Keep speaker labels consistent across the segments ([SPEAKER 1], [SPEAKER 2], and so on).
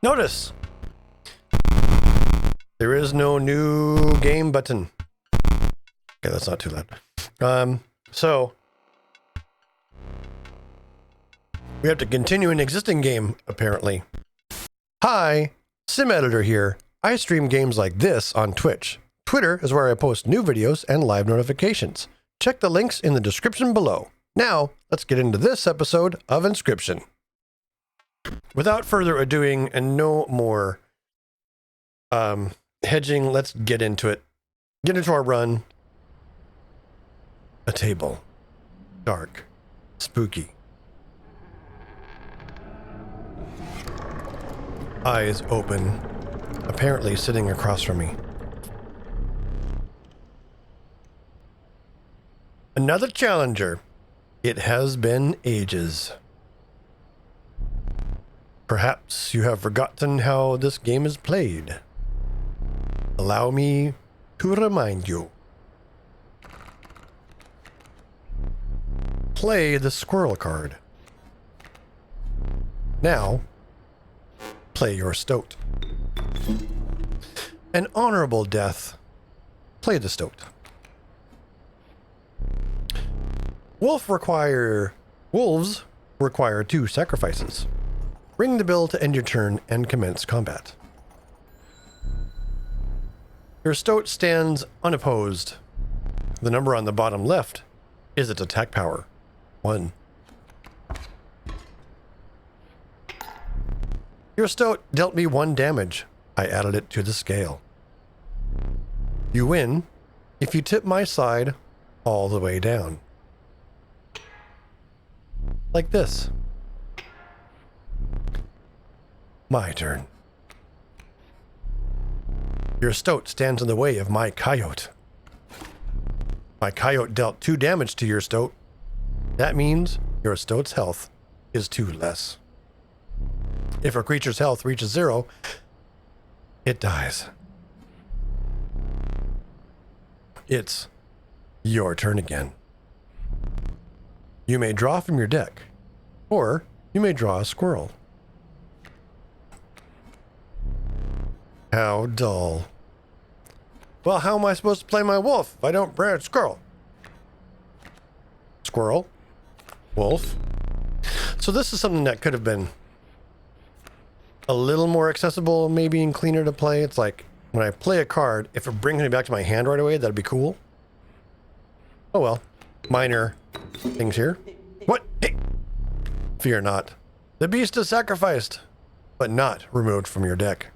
[SPEAKER 1] Notice! There is no new game button. Okay, that's not too loud. So we have to continue an existing game, apparently. Hi, Sim Editor here. I stream games like this on Twitch. Twitter is where I post new videos and live notifications. Check the links in the description below. Now, let's get into this episode of Inscryption. Without further ado and no more hedging, let's get into it. Get into our run. A table. Dark. Spooky. Eyes open. Apparently sitting across from me. Another challenger. It has been ages. Perhaps you have forgotten how this game is played. Allow me to remind you. Play the squirrel card. Now, play your stoat. An honorable death. Play the stoat. Wolves require 2 sacrifices. Ring the bell to end your turn and commence combat. Your stoat stands unopposed. The number on the bottom left is its attack power. 1. Your stoat dealt me 1 damage. I added it to the scale. You win if you tip my side all the way down. Like this. My turn. Your stoat stands in the way of my coyote. My coyote dealt 2 damage to your stoat. That means your stoat's health is 2 less. If a creature's health reaches 0, it dies. It's your turn again. You may draw from your deck, or you may draw a squirrel. How dull. Well, how am I supposed to play my wolf if I don't bring a squirrel? Squirrel. Wolf. So this is something that could have been a little more accessible, maybe, and cleaner to play. It's like, when I play a card, if it brings me back to my hand right away, that'd be cool. Oh well. Minor things here. What? Hey! Fear not. The beast is sacrificed, but not removed from your deck.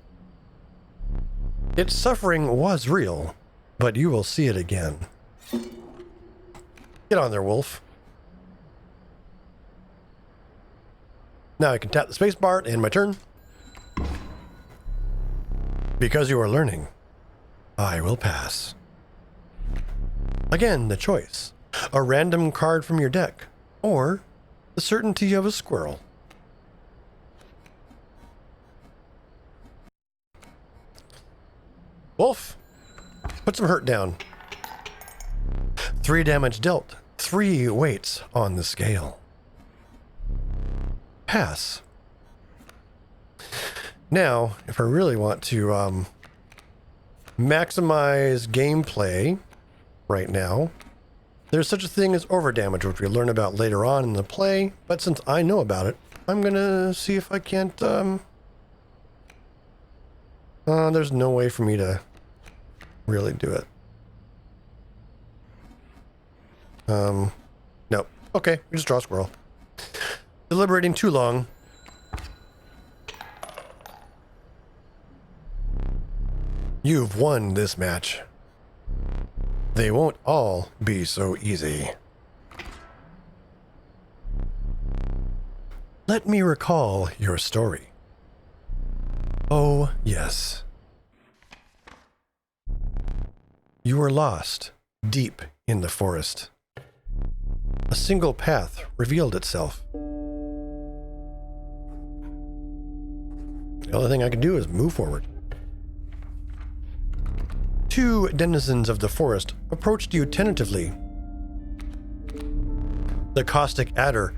[SPEAKER 1] Its suffering was real, but you will see it again. Get on there, wolf. Now I can tap the space bar to end my turn. Because you are learning, I will pass. Again, the choice. A random card from your deck, or the certainty of a squirrel. Wolf, put some hurt down. 3 damage dealt. 3 weights on the scale. Pass. Now, if I really want to maximize gameplay right now, there's such a thing as overdamage, which we learn about later on in the play, but since I know about it, I'm gonna see if I can't, there's no way for me to really do it. No. Okay, we just draw a squirrel. Deliberating too long. You've won this match. They won't all be so easy. Let me recall your story. Oh, yes. You were lost, deep in the forest. A single path revealed itself. The only thing I can do is move forward. 2 denizens of the forest approached you tentatively. The caustic adder,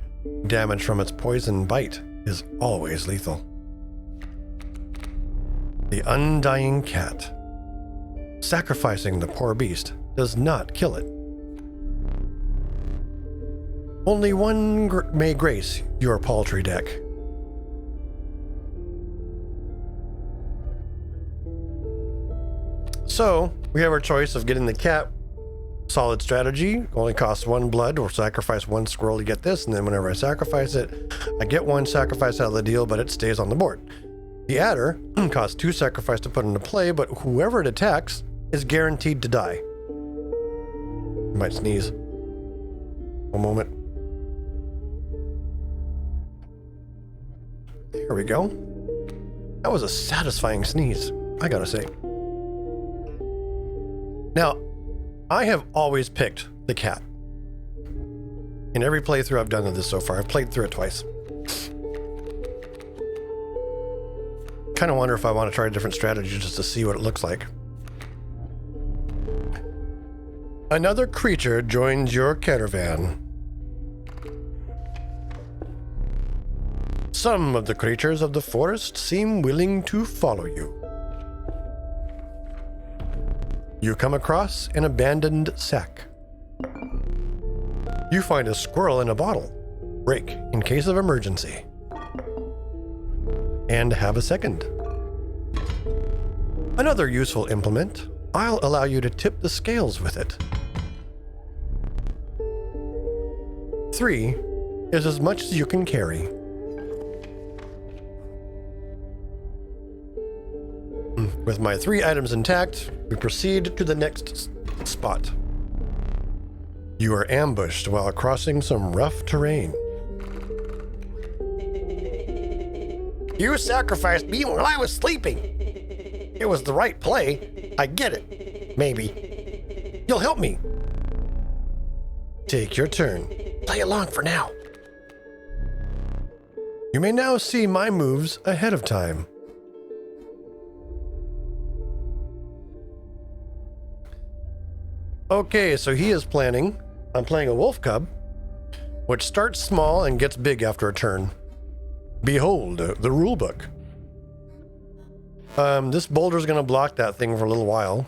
[SPEAKER 1] damage from its poison bite, is always lethal. The undying cat. Sacrificing the poor beast does not kill it. Only one may grace your paltry deck. So, we have our choice of getting the cat. Solid strategy, only costs 1 blood, or sacrifice 1 squirrel to get this, and then whenever I sacrifice it, I get 1 sacrifice out of the deal, but it stays on the board. The adder costs 2 sacrifice to put into play, but whoever it attacks is guaranteed to die. I might sneeze. One moment. There we go. That was a satisfying sneeze, I gotta say. Now, I have always picked the cat. In every playthrough I've done of this so far, I've played through it twice. Kind of wonder if I want to try a different strategy just to see what it looks like. Another creature joins your caravan. Some of the creatures of the forest seem willing to follow you. You come across an abandoned sack. You find a squirrel in a bottle. Break in case of emergency. And have a second. Another useful implement. I'll allow you to tip the scales with it. 3 is as much as you can carry. With my 3 items intact, we proceed to the next spot. You are ambushed while crossing some rough terrain. You sacrificed me while I was sleeping. It was the right play. I get it. Maybe. You'll help me. Take your turn. Play along for now. You may now see my moves ahead of time. Okay, so he is planning on playing a wolf cub, which starts small and gets big after a turn. Behold, the rule book. This boulder's going to block that thing for a little while.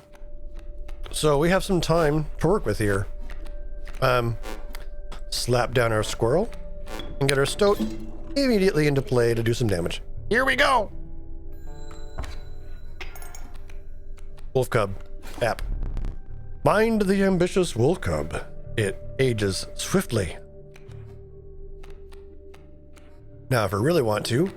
[SPEAKER 1] So we have some time to work with here. Slap down our squirrel and get our stoat immediately into play to do some damage. Here we go! Wolf cub. App. Mind the ambitious wolf cub. It ages swiftly. Now, if I really want to,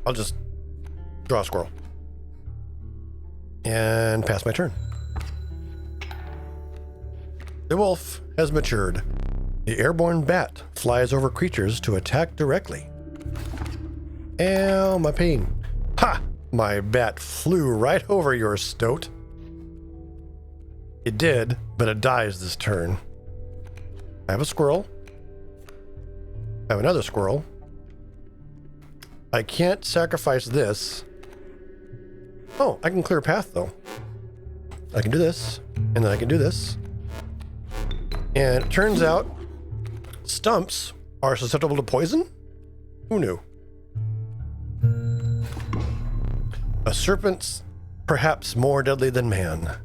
[SPEAKER 1] I'll just draw a squirrel and pass my turn. The wolf has matured. The airborne bat flies over creatures to attack directly. Ow, my pain. Ha! My bat flew right over your stoat. It did, but it dies this turn. I have a squirrel. I have another squirrel. I can't sacrifice this. Oh, I can clear a path though. I can do this, and then I can do this. And it turns out stumps are susceptible to poison? Who knew? A serpent's perhaps more deadly than man.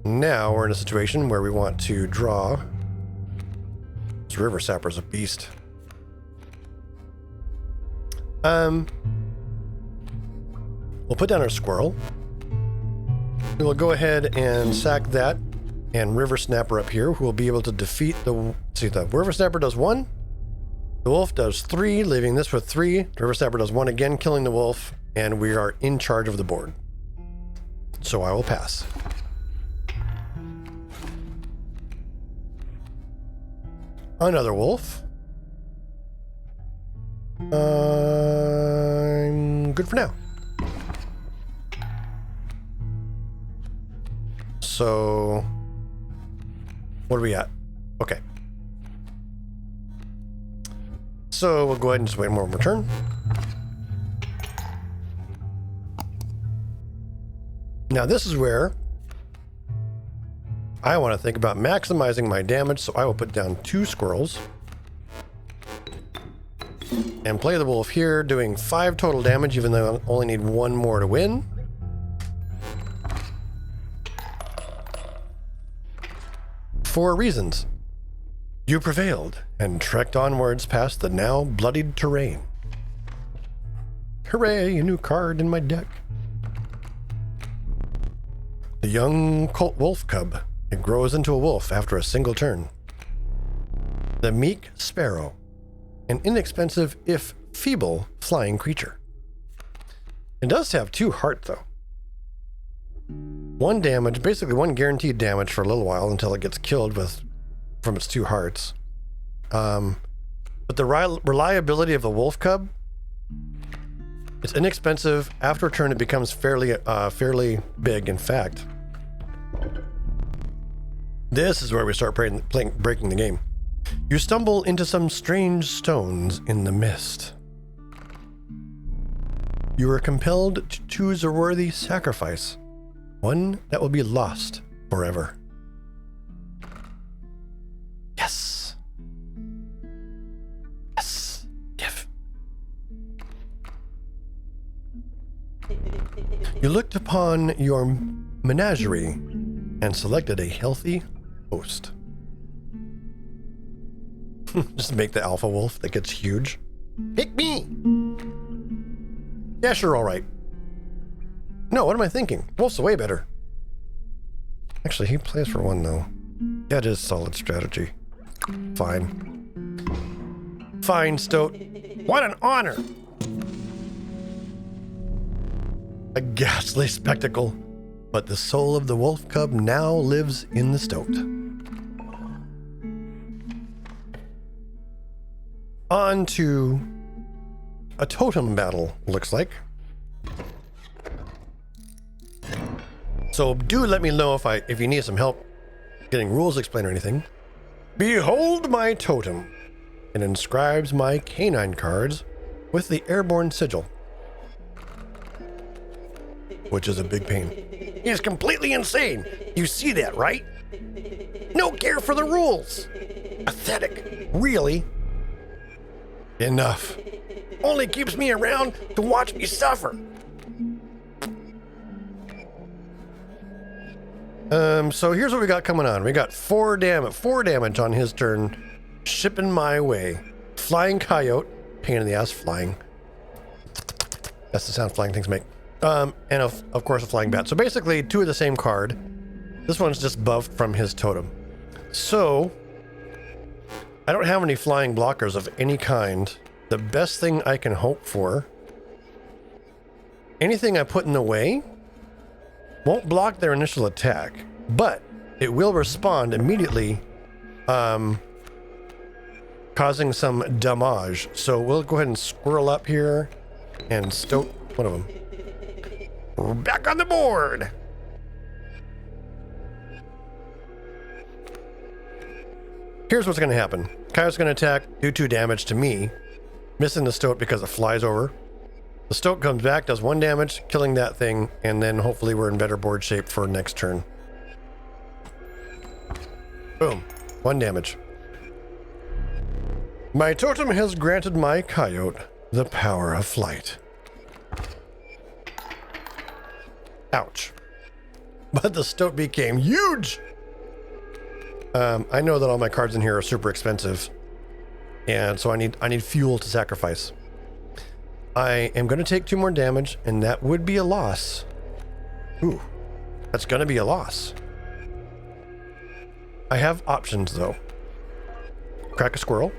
[SPEAKER 1] Now we're in a situation where we want to draw. This river sapper's a beast. We'll put down our squirrel. We'll go ahead and sack that and river snapper up here, who will be able to defeat the. See, the river snapper does 1. The wolf does 3, leaving this with 3. The river snapper does 1 again, killing the wolf, and we are in charge of the board. So I will pass. Another wolf. I'm good for now. So, what are we at? Okay. So we'll go ahead and just wait one more turn. Now this is where I want to think about maximizing my damage, so I will put down 2 squirrels. And play the wolf here, doing 5 total damage, even though I only need 1 more to win. For reasons. You prevailed and trekked onwards past the now bloodied terrain. Hooray, a new card in my deck. The young colt wolf cub. It grows into a wolf after a single turn. The meek sparrow. An inexpensive, if feeble, flying creature. It does have 2 heart, though. 1 damage, basically 1 guaranteed damage for a little while until it gets killed from its 2 hearts. But the reliability of the wolf cub, it's inexpensive. After a turn, it becomes fairly big. In fact, this is where we start breaking the game. You stumble into some strange stones in the mist. You are compelled to choose a worthy sacrifice, one that will be lost forever. Yes. Yes. Give. You looked upon your menagerie and selected a healthy host. Just make the alpha wolf that gets huge. Pick me! Yeah, sure, alright. No, what am I thinking? Wolf's way better. Actually, he plays for 1, though. That is solid strategy. Fine. Fine, Stoat. What an honor! A ghastly spectacle. But the soul of the wolf cub now lives in the Stoat. On to a totem battle, looks like. So do let me know if you need some help getting rules explained or anything. Behold my totem. It inscribes my canine cards with the airborne sigil, which is a big pain. He's completely insane. You see that, right? No care for the rules. Pathetic. Really? Enough. Only keeps me around to watch me suffer. So here's what we got coming on. We got 4 damage on his turn. Shipping my way. Flying coyote. Pain in the ass, flying. That's the sound flying things make. And of course a flying bat. So basically 2 of the same card. This one's just buffed from his totem. So I don't have any flying blockers of any kind. The best thing I can hope for, anything I put in the way won't block their initial attack, but it will respond immediately, causing some damage. So we'll go ahead and squirrel up here and stoat one of them. We're back on the board. Here's what's going to happen. Coyote's going to attack, do 2 damage to me, missing the stoat because it flies over. The stoat comes back, does 1 damage, killing that thing, and then hopefully we're in better board shape for next turn. Boom. 1 damage. My totem has granted my coyote the power of flight. Ouch. But the stoat became huge! I know that all my cards in here are super expensive, and so I need fuel to sacrifice. I am going to take 2 more damage, and that would be a loss. Ooh, that's going to be a loss. I have options, though. Crack a squirrel.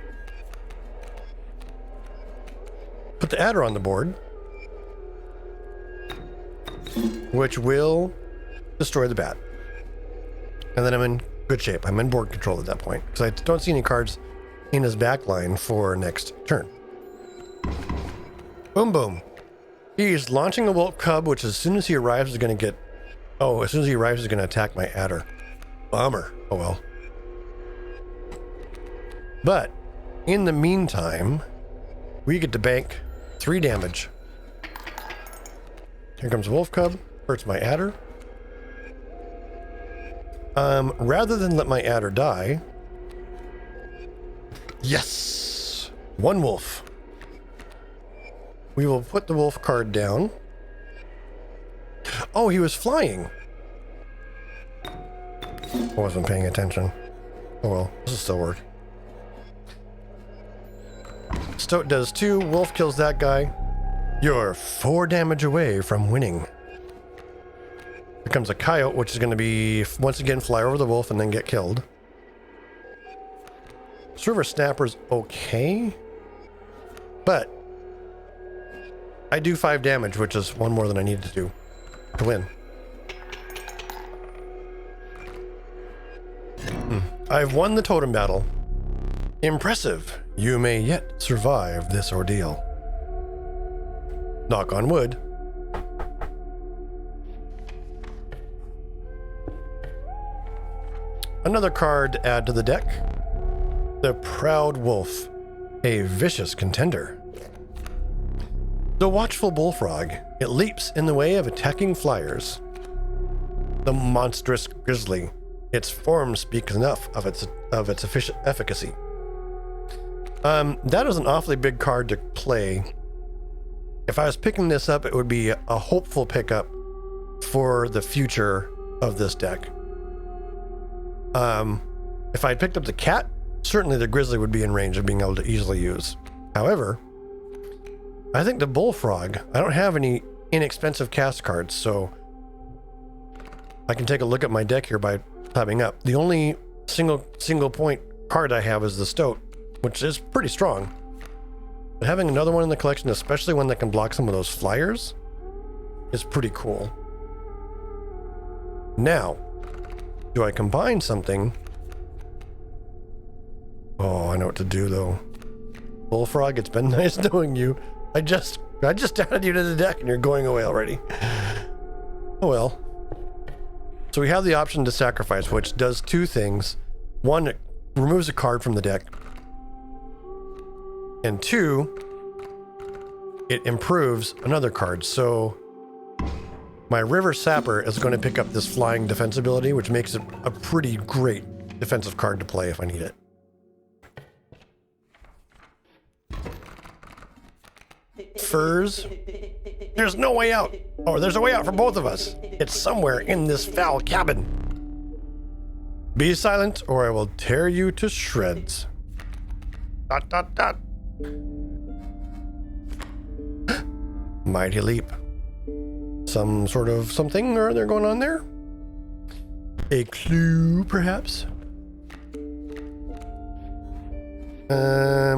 [SPEAKER 1] Put the adder on the board, which will destroy the bat. And then I'm in good shape. I'm in board control at that point, because I don't see any cards in his back line for next turn. Boom, boom. He's launching a wolf cub, which as soon as he arrives is going to get... Oh, as soon as he arrives, he's going to attack my adder. Bummer. Oh, well. But in the meantime, we get to bank 3 damage. Here comes a wolf cub. Hurts my adder. Rather than let my adder die... Yes! One wolf. We will put the wolf card down. Oh, he was flying. I wasn't paying attention. Oh well, this will still work. Stoat does 2. Wolf kills that guy. You're 4 damage away from winning. Here comes a coyote, which is going to be, once again, fly over the wolf and then get killed. This river snapper's okay. But I do 5 damage, which is 1 more than I needed to do to win. I've won the totem battle. Impressive. You may yet survive this ordeal. Knock on wood. Another card to add to the deck. The Proud Wolf, a vicious contender. The Watchful Bullfrog. It leaps in the way of attacking flyers. The Monstrous Grizzly. Its form speaks enough of its efficacy. That is an awfully big card to play. If I was picking this up, it would be a hopeful pickup for the future of this deck. If I had picked up the cat, certainly the grizzly would be in range of being able to easily use. However, I think the bullfrog, I don't have any inexpensive cast cards, so I can take a look at my deck here by tabbing up. The only single point card I have is the Stoat, which is pretty strong. But having another one in the collection, especially one that can block some of those flyers, is pretty cool. Now, do I combine something? Oh, I know what to do though. Bullfrog, it's been nice knowing you. I just added you to the deck and you're going away already. Oh well. So we have the option to sacrifice, which does 2 things. 1, it removes a card from the deck. And 2, it improves another card. So my River Sapper is going to pick up this flying defense ability, which makes it a pretty great defensive card to play if I need it. Furs. There's no way out. Oh, there's a way out for both of us. It's somewhere in this foul cabin. Be silent or I will tear you to shreds. ... Mighty leap. Some sort of something or other going on there? A clue, perhaps?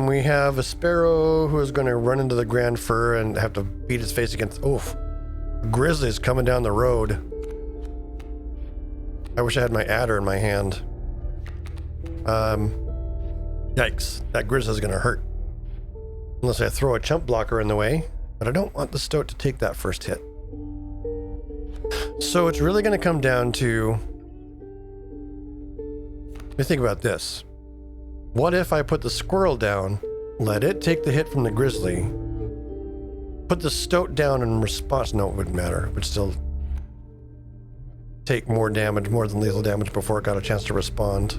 [SPEAKER 1] We have a sparrow who is going to run into the grand fir and have to beat his face against... Oof. Grizzly's coming down the road. I wish I had my adder in my hand. Yikes. That grizzly's going to hurt. Unless I throw a chump blocker in the way. But I don't want the Stoat to take that first hit. So it's really going to come down to... Let me think about this. What if I put the squirrel down, let it take the hit from the grizzly, put the Stoat down in response? No, it wouldn't matter. It would still take more damage, more than lethal damage before it got a chance to respond.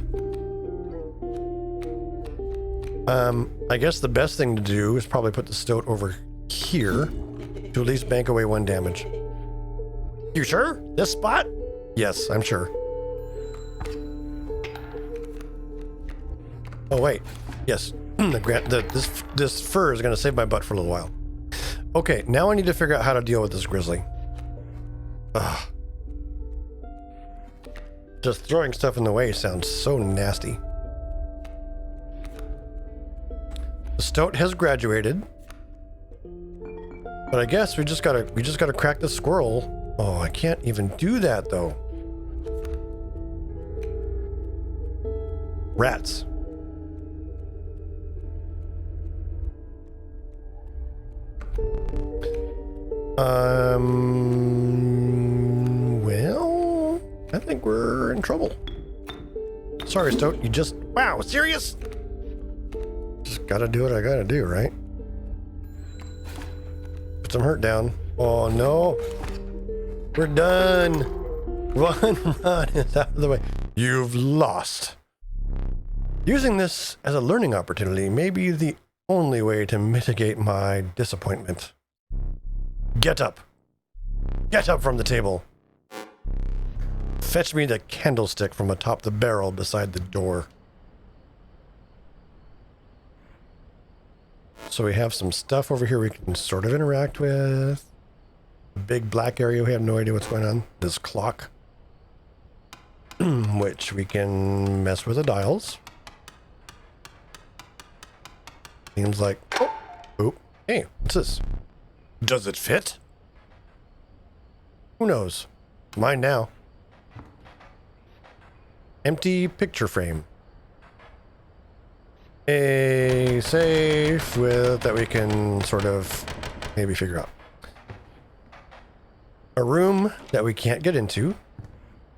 [SPEAKER 1] I guess the best thing to do is probably put the Stoat over here to at least bank away 1 damage. You sure? This spot? Yes, I'm sure. Oh wait, yes. This fur is going to save my butt for a little while. Okay, now I need to figure out how to deal with this grizzly. Ugh. Just throwing stuff in the way sounds so nasty. The Stoat has graduated, but I guess we just gotta crack the squirrel. Oh, I can't even do that though. Rats. Well, I think we're in trouble. Sorry, Stoat, you just... Wow, serious? Just gotta do what I gotta do, right? Put some hurt down. Oh, no. We're done. One run is out of the way. You've lost. Using this as a learning opportunity may be the only way to mitigate my disappointment. Get up. Get up from the table. Fetch me the candlestick from atop the barrel beside the door. So we have some stuff over here we can sort of interact with. A big black area, we have no idea what's going on. This clock. Which we can mess with the dials. Seems like... Oh, hey, what's this? Does it fit? Who knows? Mine now. Empty picture frame. A safe with that we can sort of maybe figure out. A room that we can't get into.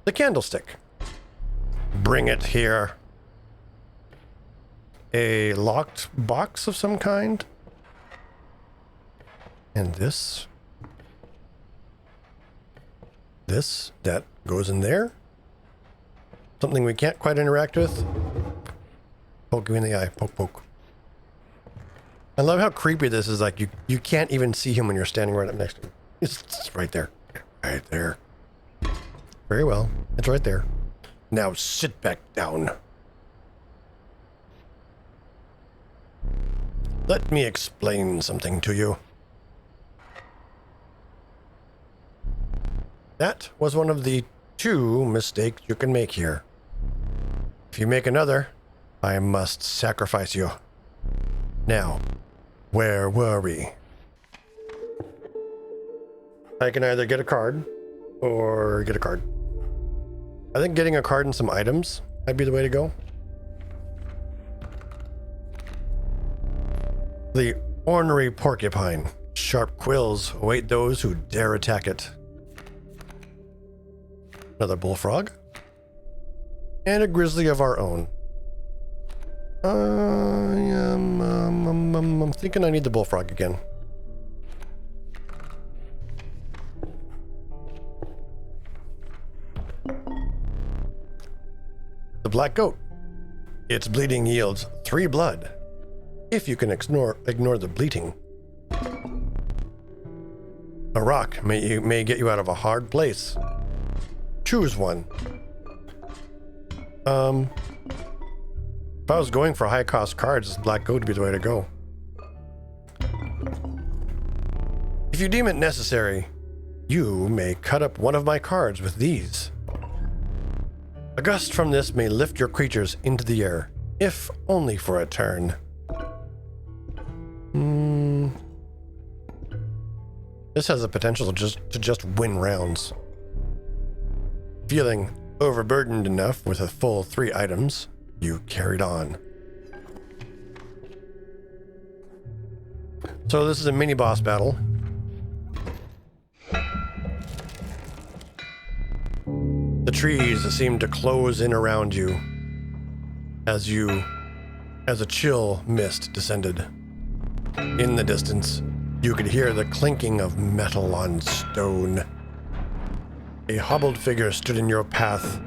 [SPEAKER 1] The candlestick. Bring it here. A locked box of some kind. And this. This that goes in there. Something we can't quite interact with. Poke him in the eye. Poke, poke. I love how creepy this is. Like, you can't even see him when you're standing right up next to him. It's right there. Right there. Very well. It's right there. Now sit back down. Let me explain something to you. That was one of the 2 mistakes you can make here. If you make another, I must sacrifice you. Now, where were we? I can either get a card or get a card. I think getting a card and some items might be the way to go. The ornery porcupine. Sharp quills await those who dare attack it. Another bullfrog. And a grizzly of our own. I'm thinking I need the bullfrog again. The black goat. Its bleeding yields 3 blood. If you can ignore the bleating. A rock may get you out of a hard place. Choose one. If I was going for high cost cards, this black goat would be the way to go. If you deem it necessary, you may cut up one of my cards with these. A gust from this may lift your creatures into the air, if only for a turn. This has the potential to just win rounds. Feeling overburdened enough with a full 3 items, you carried on. So this is a mini boss battle. The trees seem to close in around you as a chill mist descended. In the distance, you could hear the clinking of metal on stone. A hobbled figure stood in your path.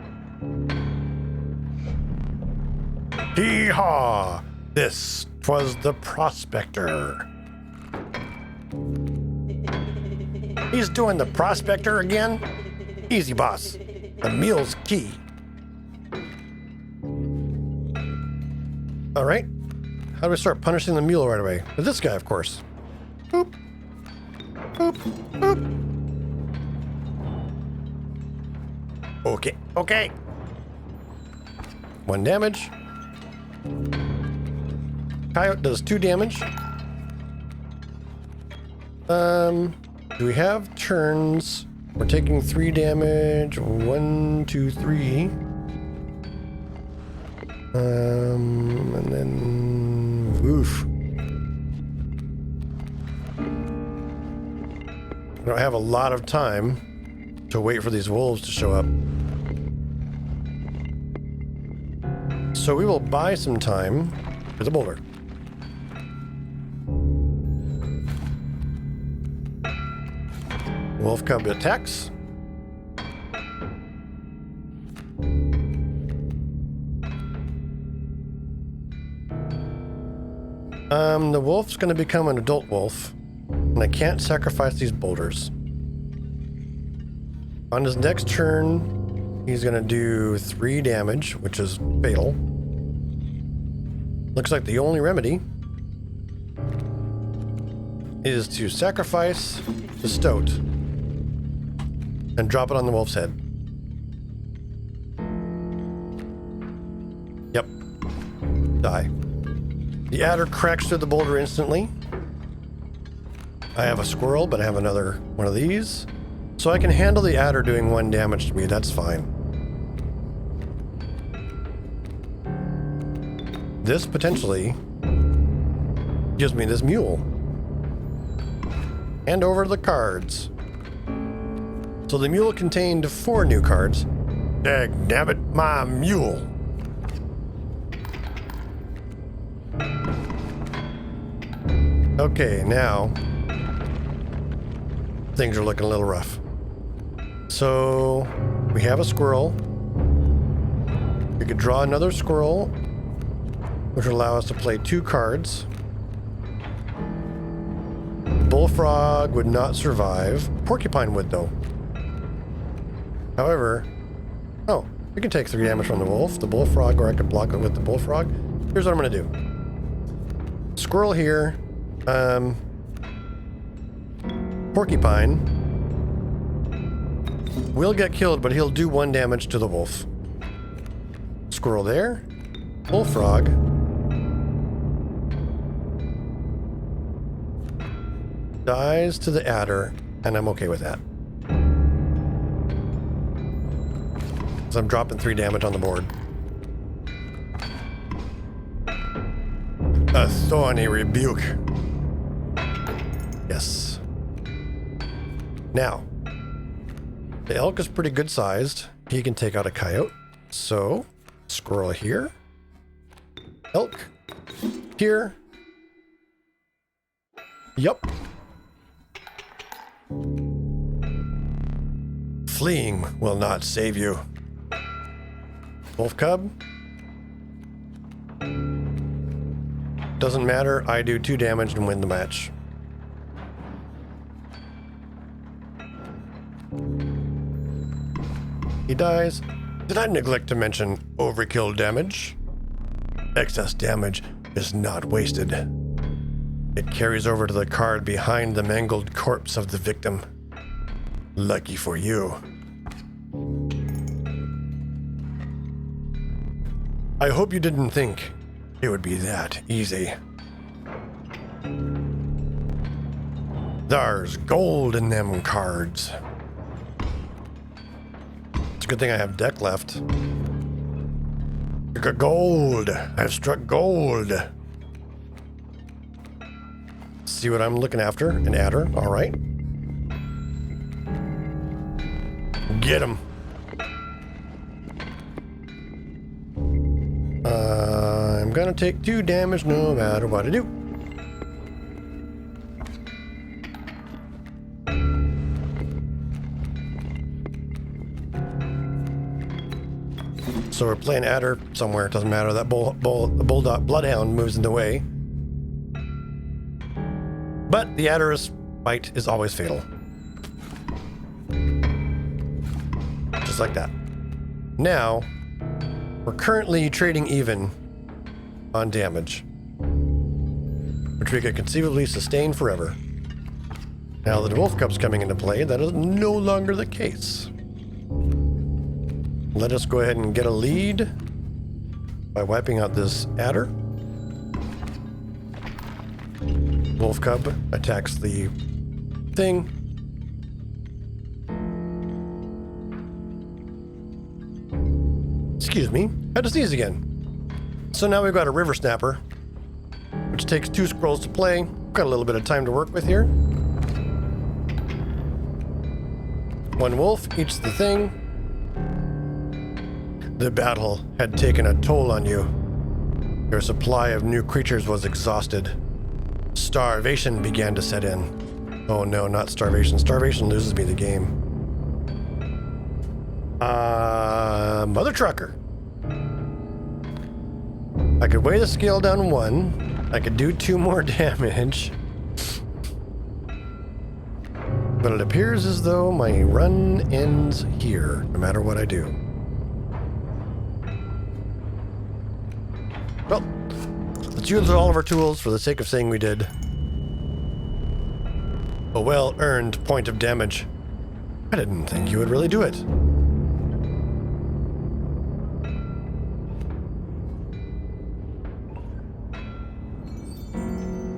[SPEAKER 1] Hee-haw! This was the Prospector. He's doing the Prospector again? Easy, boss. The meal's key. All right. How do we start punishing the mule right away? With this guy, of course. Boop. Boop. Boop. Okay. Okay. 1 damage. Coyote does 2 damage. Do we have turns? We're taking 3 damage. 1, 2, 3. And then oof. I don't have a lot of time to wait for these wolves to show up. So we will buy some time for the boulder. Wolf cub attacks. The wolf's going to become an adult wolf, and I can't sacrifice these boulders. On his next turn, he's going to do 3 damage, which is fatal. Looks like the only remedy is to sacrifice the stoat and drop it on the wolf's head. Yep. Die. The adder cracks through the boulder instantly. I have a squirrel, but I have another one of these. So I can handle the adder doing 1 damage to me. That's fine. This potentially gives me this mule. Hand over the cards. So the mule contained 4 new cards. Dagnabbit, my mule. Okay, now things are looking a little rough. So we have a squirrel. We could draw another squirrel, which would allow us to play 2 cards. Bullfrog would not survive. Porcupine would, though. However, oh, we can take 3 damage from the wolf, the bullfrog, or I could block it with the bullfrog. Here's what I'm going to do. Squirrel here. Porcupine will get killed, but he'll do 1 damage to the wolf. Squirrel there. Bullfrog. Dies to the adder, and I'm okay with that. So I'm dropping 3 damage on the board. A thorny rebuke. Yes. Now, the elk is pretty good sized. He can take out a coyote. So, squirrel here. Elk here. Yup. Fleeing will not save you. Wolf cub. Doesn't matter. I do 2 damage and win the match. He dies. Did I neglect to mention overkill damage? Excess damage is not wasted. It carries over to the card behind the mangled corpse of the victim. Lucky for you. I hope you didn't think it would be that easy. There's gold in them cards. It's a good thing I have deck left. Struck gold. I've struck gold. See what I'm looking after? An adder. All right. Get him. I'm gonna take 2 damage no matter what I do. So we're playing adder somewhere. It doesn't matter. That bulldog bloodhound moves in the way. But the adder's bite is always fatal. Just like that. Now, we're currently trading even on damage, which we could conceivably sustain forever. Now that the wolf cub's coming into play, that is no longer the case. Let us go ahead and get a lead by wiping out this adder. Wolf cub attacks the thing. Excuse me, I had to sneeze again. So now we've got a river snapper, which takes 2 scrolls to play. Got a little bit of time to work with here. 1 wolf eats the thing. The battle had taken a toll on you. Your supply of new creatures was exhausted. Starvation began to set in. Oh no, not starvation. Starvation loses me the game. Mother trucker. I could weigh the scale down 1. I could do 2 more damage. But it appears as though my run ends here, no matter what I do. Well, let's use all of our tools for the sake of saying we did. A well-earned point of damage. I didn't think you would really do it.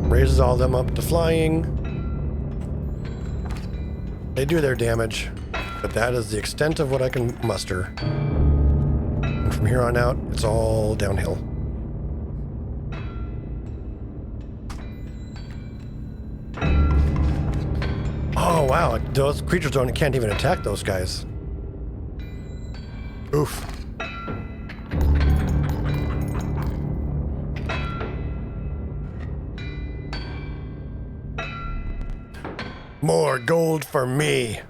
[SPEAKER 1] Raises all them up to flying. They do their damage, but that is the extent of what I can muster. And from here on out, it's all downhill. Oh wow, those creatures can't even attack those guys. Oof. More gold for me.